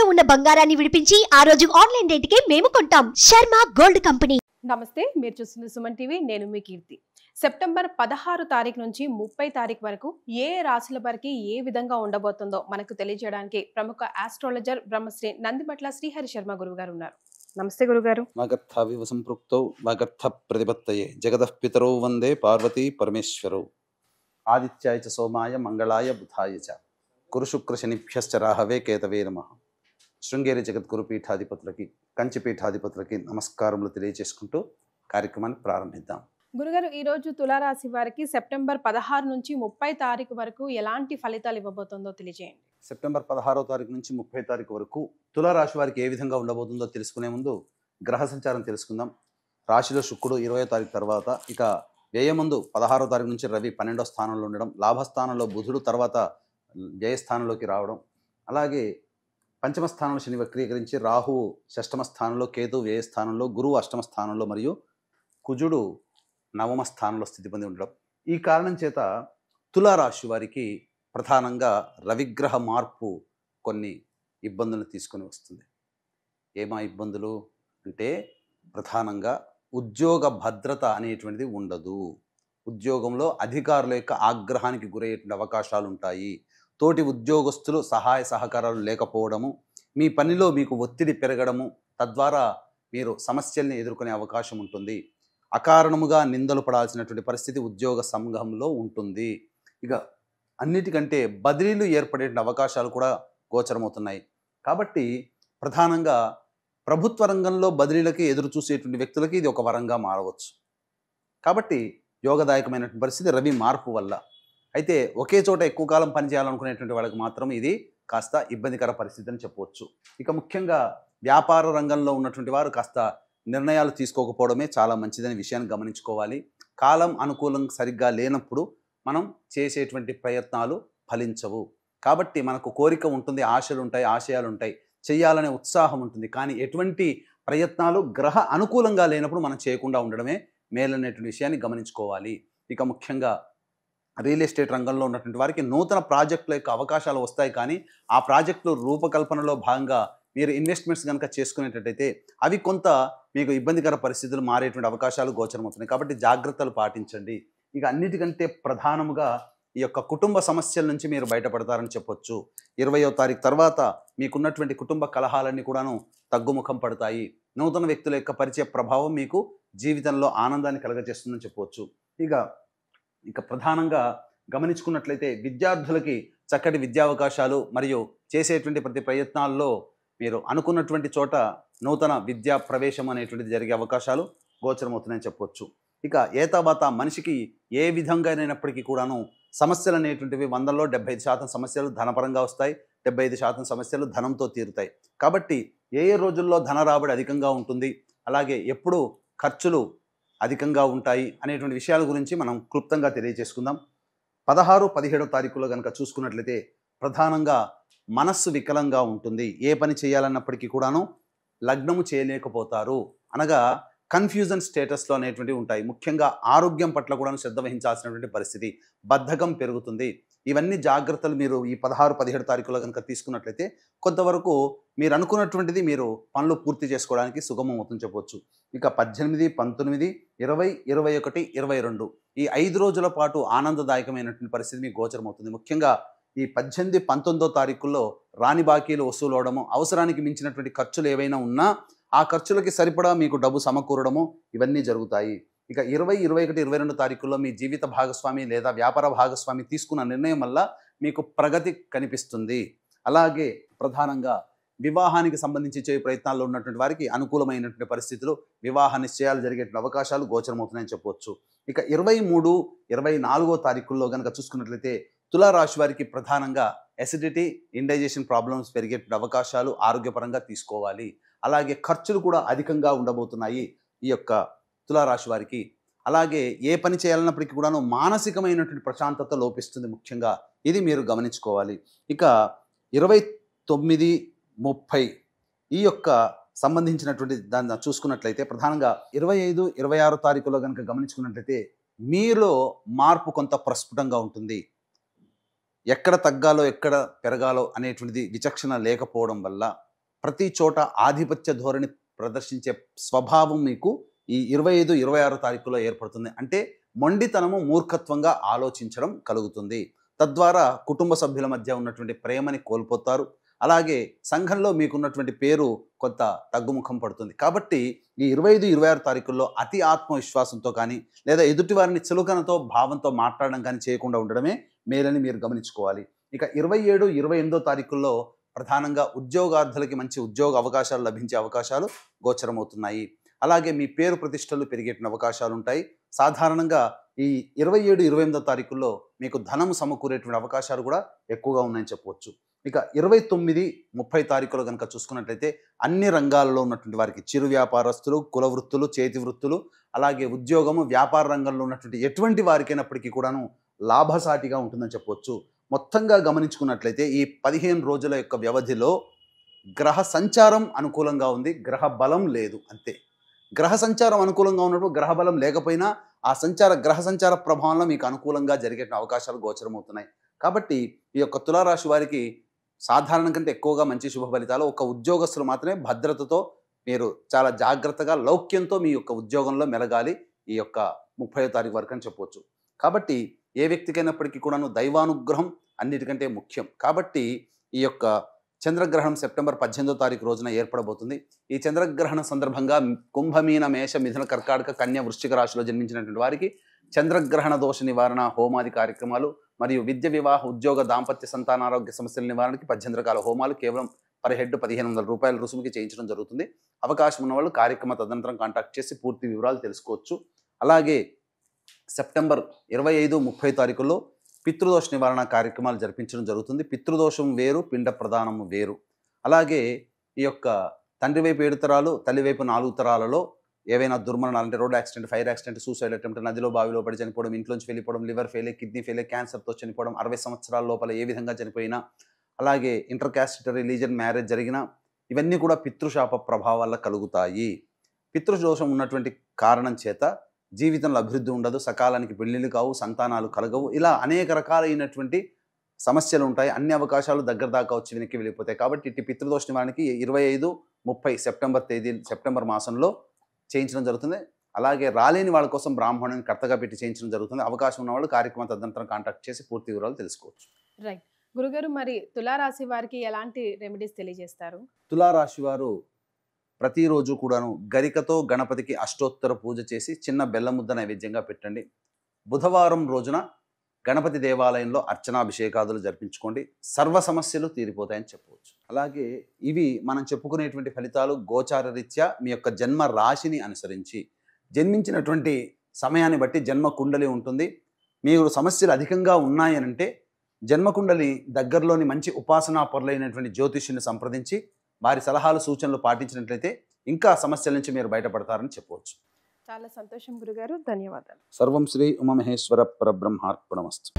తాకట్టులో ఉన్న బంగారాన్ని విడిపించి ఆ రోజు ఆన్లైన్ రేటుకే మేము కొంటాం. Sharma gold company. నమస్తే, మీరు చూస్తున్న సుమన్ టీవీ. నేను మీ కీర్తి. సెప్టెంబర్ 16 తారీఖు నుంచి 30 తారీఖు వరకు ఏ రాశుల వారికి ఏ విధంగా ఉండబోతుందో మనకు తెలియజేయడానికి ప్రముఖ ఆస్ట్రాలజర్ బ్రహ్మశ్రీ నందిబట్ల శ్రీహరి శర్మ గురువు గారు ఉన్నారు. నమస్తే గురుగారు. వాగర్థావివ సంపృక్తౌ వాగర్థ ప్రతిపత్తయే జగదః పితరౌ వందే పార్వతీ పరమేశ్వరౌ. ఆదిత్యాయ చ సోమాయ మంగళాయ బుధాయ చ గురు శుక్ర శనిభ్యశ్చ రాహవే కేతవే నమః. శృంగేరి జగద్గురు పీఠాధిపతులకి, కంచి పీఠాధిపతులకి నమస్కారములు తెలియజేసుకుంటూ కార్యక్రమాన్ని ప్రారంభిద్దాం. గురుగారు, ఈ రోజు తులారాశి వారికి సెప్టెంబర్ 16 నుంచి 30 తారీఖు వరకు ఎలాంటి ఫలితాలు ఇవ్వబోతుందో తెలియజేయండి. సెప్టెంబర్ 16వ తారీఖు నుంచి 30 తారీఖు వరకు తులారాశి వారికి ఏ విధంగా ఉండబోతుందో తెలుసుకునే ముందు గ్రహ సంచారం తెలుసుకుందాం. రాశిలో శుక్రుడు 20వ తారీఖు తర్వాత, ఇక వ్యయమందు 16వ తారీఖు నుంచి రవి 12వ స్థానంలో ఉండడం, లాభస్థానంలో బుధుడు తర్వాత వ్యయస్థానంలోకి రావడం, అలాగే పంచమ స్థానంలో శని వక్రీకరించి రాహువు షష్టమ స్థానంలో, కేతు వ్యయస్థానంలో, గురువు అష్టమ స్థానంలో మరియు కుజుడు నవమ స్థానంలో స్థితి పొంది ఉండడం. ఈ కారణం చేత తులారాశి వారికి ప్రధానంగా రవిగ్రహ మార్పు కొన్ని ఇబ్బందులను తీసుకొని వస్తుంది. ఏమా ఇబ్బందులు అంటే, ప్రధానంగా ఉద్యోగ భద్రత అనేటువంటిది ఉండదు. ఉద్యోగంలో అధికారుల యొక్క ఆగ్రహానికి గురయ్యేటువంటి అవకాశాలు ఉంటాయి. తోటి ఉద్యోగస్తులు సహాయ సహకారాలు లేకపోవడము, మీ పనిలో మీకు ఒత్తిడి పెరగడము, తద్వారా మీరు సమస్యల్ని ఎదుర్కొనే అవకాశం ఉంటుంది. అకారణముగా నిందలు పడాల్సినటువంటి పరిస్థితి ఉద్యోగ సంఘంలో ఉంటుంది. ఇక అన్నిటికంటే బదిలీలు ఏర్పడే అవకాశాలు కూడా గోచరమవుతున్నాయి. కాబట్టి ప్రధానంగా ప్రభుత్వ రంగంలో బదిలీలకి ఎదురు చూసేటువంటి వ్యక్తులకి ఇది ఒక వరంగా మారవచ్చు. కాబట్టి యోగదాయకమైనటువంటి పరిస్థితి రవి మార్పు వల్ల. అయితే ఒకే చోట ఎక్కువ కాలం పనిచేయాలనుకునేటువంటి వాళ్ళకి మాత్రం ఇది కాస్త ఇబ్బందికర పరిస్థితి అని చెప్పవచ్చు. ఇక ముఖ్యంగా వ్యాపార రంగంలో ఉన్నటువంటి వారు కాస్త నిర్ణయాలు తీసుకోకపోవడమే చాలా మంచిదనే విషయాన్ని గమనించుకోవాలి. కాలం అనుకూలం సరిగ్గా లేనప్పుడు మనం చేసేటువంటి ప్రయత్నాలు ఫలించవు. కాబట్టి మనకు కోరిక ఉంటుంది, ఆశలు ఉంటాయి, ఆశయాలు ఉంటాయి, చేయాలనే ఉత్సాహం ఉంటుంది. కానీ ఎటువంటి ప్రయత్నాలు గ్రహ అనుకూలంగా లేనప్పుడు మనం చేయకుండా ఉండడమే మేలనేటువంటి విషయాన్ని గమనించుకోవాలి. ఇక ముఖ్యంగా రియల్ ఎస్టేట్ రంగంలో ఉన్నటువంటి వారికి నూతన ప్రాజెక్టుల యొక్క అవకాశాలు వస్తాయి. కానీ ఆ ప్రాజెక్టులు రూపకల్పనలో భాగంగా మీరు ఇన్వెస్ట్మెంట్స్ కనుక చేసుకునేటట్టయితే అవి కొంత మీకు ఇబ్బందికర పరిస్థితులు మారేటువంటి అవకాశాలు గోచరమవుతున్నాయి. కాబట్టి జాగ్రత్తలు పాటించండి. ఇక అన్నిటికంటే ప్రధానముగా ఈ యొక్క కుటుంబ సమస్యల నుంచి మీరు బయటపడతారని చెప్పొచ్చు. 20వ తారీఖు తర్వాత మీకున్నటువంటి కుటుంబ కలహాలన్నీ కూడాను తగ్గుముఖం పడతాయి. నూతన వ్యక్తుల యొక్క పరిచయ ప్రభావం మీకు జీవితంలో ఆనందాన్ని కలగజేస్తుందని చెప్పవచ్చు. ఇక ప్రధానంగా గమనించుకున్నట్లయితే విద్యార్థులకి చక్కటి విద్యా అవకాశాలు మరియు చేసేటువంటి ప్రతి ప్రయత్నాల్లో మీరు అనుకున్నటువంటి చోట నూతన విద్యా ప్రవేశం అనేటువంటిది జరిగే అవకాశాలు గోచరమవుతున్నాయని చెప్పవచ్చు. ఇక ఏతావాత మనిషికి ఏ విధంగానైనప్పటికీ కూడాను సమస్యలు అనేటువంటివి 100లో 75% సమస్యలు ధనపరంగా వస్తాయి, 75% సమస్యలు ధనంతో తీరుతాయి. కాబట్టి ఏ రోజుల్లో ధన రాబడి అధికంగా ఉంటుంది, అలాగే ఎప్పుడు ఖర్చులు అధికంగా ఉంటాయి అనేటువంటి విషయాల గురించి మనం క్లుప్తంగా తెలియజేసుకుందాం. 16, 17వ తారీఖులో కనుక చూసుకున్నట్లయితే ప్రధానంగా మనస్సు వికలంగా ఉంటుంది. ఏ పని చేయాలన్నప్పటికీ కూడాను లగ్నము చేయలేకపోతారు. అనగా కన్ఫ్యూజన్ స్టేటస్లో అనేటువంటివి ఉంటాయి. ముఖ్యంగా ఆరోగ్యం పట్ల కూడా శ్రద్ధ వహించాల్సినటువంటి పరిస్థితి, బద్ధకం పెరుగుతుంది. ఇవన్నీ జాగ్రత్తలు మీరు ఈ 16, 17 తారీఖులో కనుక తీసుకున్నట్లయితే కొంతవరకు మీరు అనుకున్నటువంటిది మీరు పనులు పూర్తి చేసుకోవడానికి సుగమం అవుతుందని చెప్పవచ్చు. ఇక 18, 19, 20, 21, 22 ఈ 5 రోజుల పాటు ఆనందదాయకమైనటువంటి పరిస్థితి మీకు గోచరమవుతుంది. ముఖ్యంగా ఈ 18, 19వ తారీఖుల్లో రాని బాకీలు వసూలు అవడము, అవసరానికి మించినటువంటి ఖర్చులు ఏవైనా ఉన్నా ఆ ఖర్చులకి సరిపడా మీకు డబ్బు సమకూరడము, ఇవన్నీ జరుగుతాయి. ఇక 20, 21, 22 తారీఖుల్లో మీ జీవిత భాగస్వామి లేదా వ్యాపార భాగస్వామి తీసుకున్న నిర్ణయం వల్ల మీకు ప్రగతి కనిపిస్తుంది. అలాగే ప్రధానంగా వివాహానికి సంబంధించి చేయ ప్రయత్నాల్లో ఉన్నటువంటి వారికి అనుకూలమైనటువంటి పరిస్థితులు, వివాహ నిశ్చయాలు జరిగేటువంటి అవకాశాలు గోచరమవుతున్నాయని చెప్పవచ్చు. ఇక 23, 24వ తారీఖుల్లో కనుక చూసుకున్నట్లయితే తులారాశి వారికి ప్రధానంగా ఎసిడిటీ, ఇండైజెషన్ ప్రాబ్లమ్స్ పెరిగేటువంటి అవకాశాలు ఆరోగ్యపరంగా తీసుకోవాలి. అలాగే ఖర్చులు కూడా అధికంగా ఉండబోతున్నాయి ఈ యొక్క తులారాశి వారికి. అలాగే ఏ పని చేయాలన్నప్పటికీ కూడాను మానసికమైనటువంటి ప్రశాంతత లోపిస్తుంది. ముఖ్యంగా ఇది మీరు గమనించుకోవాలి. ఇక 29, 30 ఈ యొక్క సంబంధించినటువంటి దాన్ని చూసుకున్నట్లయితే ప్రధానంగా 25, 26 తారీఖులో కనుక గమనించుకున్నట్లయితే మీలో మార్పు కొంత ప్రస్ఫుటంగా ఉంటుంది. ఎక్కడ తగ్గాలో ఎక్కడ పెరగాలో అనేటువంటిది విచక్షణ లేకపోవడం వల్ల ప్రతి చోట ఆధిపత్య ధోరణి ప్రదర్శించే స్వభావం మీకు ఈ 25, 26 తారీఖులో ఏర్పడుతుంది. అంటే మొండితనము, మూర్ఖత్వంగా ఆలోచించడం కలుగుతుంది. తద్వారా కుటుంబ సభ్యుల మధ్య ఉన్నటువంటి ప్రేమని కోల్పోతారు. అలాగే సంఘంలో మీకున్నటువంటి పేరు కొంత తగ్గుముఖం పడుతుంది. కాబట్టి ఈ 25, 26 తారీఖుల్లో అతి ఆత్మవిశ్వాసంతో కానీ లేదా ఎదుటి వారిని చులకనతో భావంతో మాట్లాడడం కానీ చేయకుండా ఉండడమే మేలని మీరు గమనించుకోవాలి. ఇక 27, 28 తారీఖుల్లో ప్రధానంగా ఉద్యోగార్థులకి మంచి ఉద్యోగ అవకాశాలు లభించే అవకాశాలు గోచరమవుతున్నాయి. అలాగే మీ పేరు ప్రతిష్టలు పెరిగేటువంటి అవకాశాలు ఉంటాయి. సాధారణంగా ఈ 27, 28 తారీఖుల్లో మీకు ధనము సమకూరేటువంటి అవకాశాలు కూడా ఎక్కువగా ఉన్నాయని చెప్పవచ్చు. ఇక 29, 30 తారీఖులో కనుక చూసుకున్నట్లయితే అన్ని రంగాలలో ఉన్నటువంటి వారికి, చిరు వ్యాపారస్తులు, కుల వృత్తులు, చేతి వృత్తులు, అలాగే ఉద్యోగము, వ్యాపార రంగంలో ఉన్నటువంటి ఎటువంటి వారికైనప్పటికీ కూడాను లాభసాటిగా ఉంటుందని చెప్పవచ్చు. మొత్తంగా గమనించుకున్నట్లయితే ఈ 15 రోజుల యొక్క వ్యవధిలో గ్రహ సంచారం అనుకూలంగా ఉంది, గ్రహ బలం లేదు అంతే. గ్రహ సంచారం అనుకూలంగా ఉన్నప్పుడు గ్రహ బలం లేకపోయినా ఆ గ్రహ సంచార ప్రభావంలో మీకు అనుకూలంగా జరిగే అవకాశాలు గోచరమవుతున్నాయి. కాబట్టి ఈ యొక్క తులారాశి వారికి సాధారణం కంటే ఎక్కువగా మంచి శుభ ఫలితాలు. ఒక ఉద్యోగస్తులు మాత్రమే భద్రతతో మీరు చాలా జాగ్రత్తగా లౌక్యంతో మీ యొక్క ఉద్యోగంలో మెలగాలి ఈ యొక్క 30వ తారీఖు వరకు అని చెప్పవచ్చు. కాబట్టి ఏ వ్యక్తికైనప్పటికీ కూడాను దైవానుగ్రహం అన్నిటికంటే ముఖ్యం. కాబట్టి ఈ యొక్క చంద్రగ్రహణం సెప్టెంబర్ 18వ తారీఖు రోజున ఏర్పడబోతుంది. ఈ చంద్రగ్రహణ సందర్భంగా కుంభమీన, మేష, మిథున, కర్కాటక, కన్య, వృశ్చిక రాశిలో జన్మించినటువంటి వారికి చంద్రగ్రహణ దోష నివారణ హోమాది కార్యక్రమాలు మరియు విద్య, వివాహ, ఉద్యోగ, దాంపత్య, సంతానారోగ్య సమస్యల నివారణకి 18 రకాల హోమాలు కేవలం పర్ హెడ్ 1500 రూపాయల రుసుముకి చేయించడం జరుగుతుంది. అవకాశం ఉన్న వాళ్ళు కార్యక్రమ తదనంతరం కాంటాక్ట్ చేసి పూర్తి వివరాలు తెలుసుకోవచ్చు. అలాగే సెప్టెంబర్ 25, 30 తారీఖుల్లో పితృదోష నివారణ కార్యక్రమాలు జరిపించడం జరుగుతుంది. పితృదోషం వేరు, పిండ ప్రదానము వేరు. అలాగే ఈ యొక్క తండ్రి వైపు 7 తరాలు, తల్లి వైపు 4 తరాలలో ఏవైనా దుర్మరణాలు అంటే road accident, fire accident, suicide attempt, నదిలో బావిలో పడి చనిపోవడం, ఇంట్లోంచి వెళ్ళిపోవడం, లివర్ ఫెయిల్, కిడ్నీ ఫెయిల్, క్యాన్సర్తో చనిపోవడం, 60 సంవత్సరాల లోపల ఏ విధంగా చనిపోయినా, అలాగే ఇంటర్ క్యాస్ట్ రిలీజియన్ మ్యారేజ్ జరిగినా ఇవన్నీ కూడా పితృశాప ప్రభావాల కలుగుతాయి. పితృదోషం ఉన్నటువంటి కారణం చేత జీవితంలో అభివృద్ధి ఉండదు, సకాలానికి పెళ్లిళ్ళు కావు, సంతానాలు కలగవు, ఇలా అనేక రకాలైనటువంటి సమస్యలు ఉంటాయి. అన్ని అవకాశాలు దగ్గర దాకా వచ్చి వెనక్కి వెళ్ళిపోతాయి. కాబట్టి ఇట్టి పితృదోష నివారణకి 25, 30 సెప్టెంబర్ మాసంలో చేయించడం జరుగుతుంది. అలాగే రాలేని వాళ్ళ కోసం బ్రాహ్మణుని కర్తగా పెట్టి చేయించడం జరుగుతుంది. అవకాశం ఉన్న వాళ్ళు కార్యక్రమం తదనంతరం కాంటాక్ట్ చేసి పూర్తి వివరాలు తెలుసుకోవచ్చు. రైట్ గురుగారు, మరి తులారాశి వారికి ఎలాంటి రెమెడీస్ తెలియజేస్తారు? తులారాశి వారు ప్రతిరోజు కూడాను గరికతో గణపతికి అష్టోత్తర పూజ చేసి చిన్న బెల్లం ముద్ద నైవేద్యంగా పెట్టండి. బుధవారం రోజున గణపతి దేవాలయంలో అర్చనాభిషేకాదులు జరిపించుకోండి. సర్వ సమస్యలు తీరిపోతాయని చెప్పవచ్చు. అలాగే ఇవి మనం చెప్పుకునేటువంటి ఫలితాలు గోచార రీత్యా మీ యొక్క జన్మ రాశిని అనుసరించి జన్మించినటువంటి సమయాన్ని బట్టి జన్మ కుండలి ఉంటుంది. మీరు సమస్యలు అధికంగా ఉన్నాయనంటే జన్మకుండలి దగ్గరలోని మంచి ఉపాసనా పరులైనటువంటి జ్యోతిష్యుని సంప్రదించి వారి సలహాలు, సూచనలు పాటించినట్లయితే ఇంకా సమస్యల నుంచి మీరు బయటపడతారని చెప్పవచ్చు. చాలా సంతోషం గురుగారు, ధన్యవాదాలు. సర్వం శ్రీ ఉమామహేశ్వర పరబ్రహ్మార్పణమస్తు.